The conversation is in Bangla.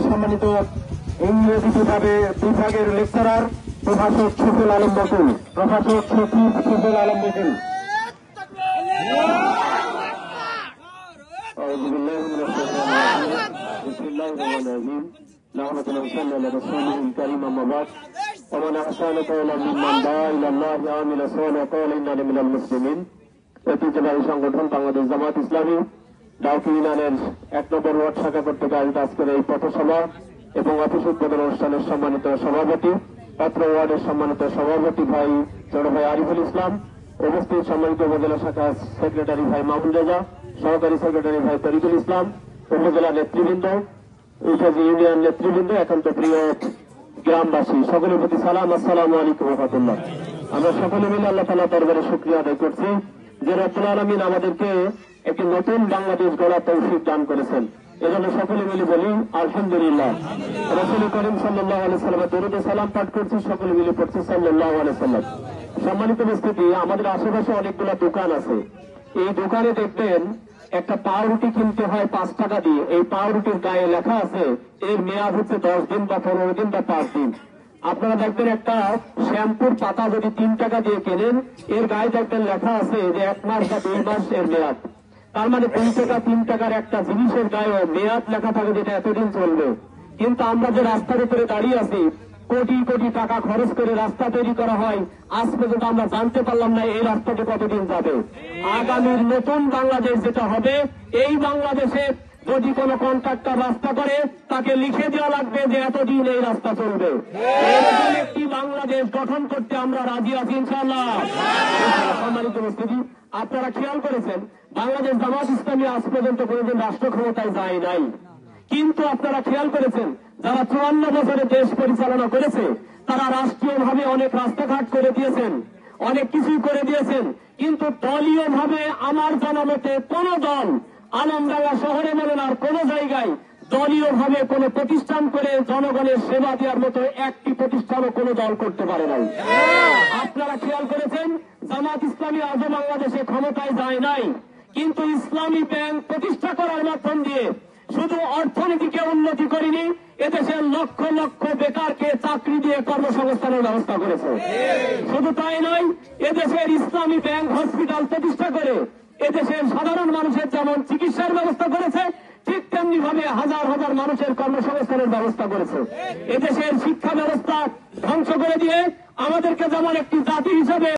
সম্মানিত ইংরেজি বিভাগের লেকচারার প্রভাষক শফিউল আলম বকুল, প্রভাষক শফিউল আলম বকুল। ঐতিহ্যবাহী সংগঠন বাংলাদেশ জামাত ইসলামী ডাউকি ইউনিয়নের ১ নম্বর ওয়ার্ড শাখা কর্তৃক আয়োজিত আজকের এই পথসভা এবং অফিস উদ্বোধন অনুষ্ঠানের সম্মানিত সভাপতি, পাত্র ওয়ার্ডের সম্মানিত সভাপতি ভাই ছোট ভাই আরিফুল ইসলাম, উপস্থিত সম্মানিত উপজেলা শাখা সেক্রেটারি ভাই মামুন রেজা, সহকারী সেক্রেটারি ভাই তরিকুল ইসলাম, উপজেলা নেতৃবৃন্দ, উপজেলা ইউনিয়ন নেতৃবৃন্দ, একান্ত প্রিয় গ্রামবাসী, সকলের প্রতি সালাম, আসসালামু আলাইকুম ওয়া রাহমাতুল্লাহ। আমরা সকলে মিলে আল্লাহ তাআলার দরবারে শুকরিয়া আদায় করছি যে রব্বুল আলামিন আমাদেরকে একটি নতুন বাংলাদেশ গড়ার তৌফিক দান করেছেন। এজন্য সকলে মিলে বলি আলহামদুলিল্লাহ। রাসূল করিম সাল্লাল্লাহু আলাইহি ওয়াসাল্লামের দরুদ ও সালাম পাঠ করছি, সকলে মিলে পড়ছি সাল্লাল্লাহু আলাইহি ওয়াসাল্লাম। সম্মানিত উপস্থিতি, আমাদের আশেপাশে অনেকগুলো দোকান আছে। এই দোকানে দেখবেন একটা পাউরুটি কিনতে হয় 5 টাকা দিয়ে। এই পাউরুটির গায়ে লেখা আছে এর মেয়াদ হচ্ছে 10 দিন বা 15 দিন বা 5 দিন। আপনারা দেখবেন একটা শ্যাম্পুর পাতা যদি 3 টাকা দিয়ে কেনেন, এর গায়ে দেখবেন লেখা আছে যে 1 মাস বা 2 মাস এর মেয়াদ। তার মানে 2 টাকা 3 টাকার একটা জিনিসের গায়ে মেয়াদ লেখা থাকে যেটা এতদিন চলবে। কিন্তু আমরা যে রাস্তার উপরে দাঁড়িয়ে আছি, কোটি কোটি টাকা খরচ করে রাস্তা তৈরি করা হয়, আজ পর্যন্ত আমরা জানতে পারলাম না এই রাস্তাটি কতদিন যাবে। আগামীর নতুন বাংলাদেশ যেটা হবে, এই বাংলাদেশে যদি কোনো কন্ট্রাক্টর রাস্তা করে তাকে লিখে দেওয়া লাগবে যে এতদিন এই রাস্তা চলবে। এরকম একটি বাংলাদেশ গঠন করতে আমরা রাজি আছি ইনশাআল্লাহ। সম্মানিত উপস্থিতি, আপনারা খেয়াল করেছেন বাংলাদেশ জামাত ইসলামী আজ পর্যন্ত কোনদিন রাষ্ট্র ক্ষমতায় যায় নাই। কিন্তু আপনারা খেয়াল করেছেন যারা 54 বছরে দেশ পরিচালনা করেছে তারা রাষ্ট্রীয়ভাবে অনেক রাস্তাঘাট করে দিয়েছেন, অনেক কিছুই করে দিয়েছেন। কিন্তু দলীয়ভাবে আমার জানামতে কোন দল আলমডাঙ্গা শহরে বলেন আর কোন জায়গায় দলীয়ভাবে কোন প্রতিষ্ঠান করে জনগণের সেবা দেওয়ার মতো একটি প্রতিষ্ঠানও কোন দল করতে পারে নাই। আপনারা খেয়াল করেছেন জামাত ইসলামী আজও বাংলাদেশে ক্ষমতায় যায় নাই, কিন্তু ইসলামী ব্যাংক প্রতিষ্ঠা করার মাধ্যম দিয়ে শুধু অর্থনীতিকে উন্নতি করেনি, এদেশের লক্ষ লক্ষ বেকারকে চাকরি দিয়ে কর্মসংস্থানের ব্যবস্থা করেছে। শুধু তাই নয়, এদেশের ইসলামী ব্যাংক হসপিটাল প্রতিষ্ঠা করে এদেশের সাধারণ মানুষের যেমন চিকিৎসার ব্যবস্থা করেছে, ঠিক তেমনি ভাবে হাজার হাজার মানুষের কর্মসংস্থানের ব্যবস্থা করেছে। এদেশের শিক্ষা ব্যবস্থা ধ্বংস করে দিয়ে আমাদেরকে যেমন একটি জাতি হিসেবে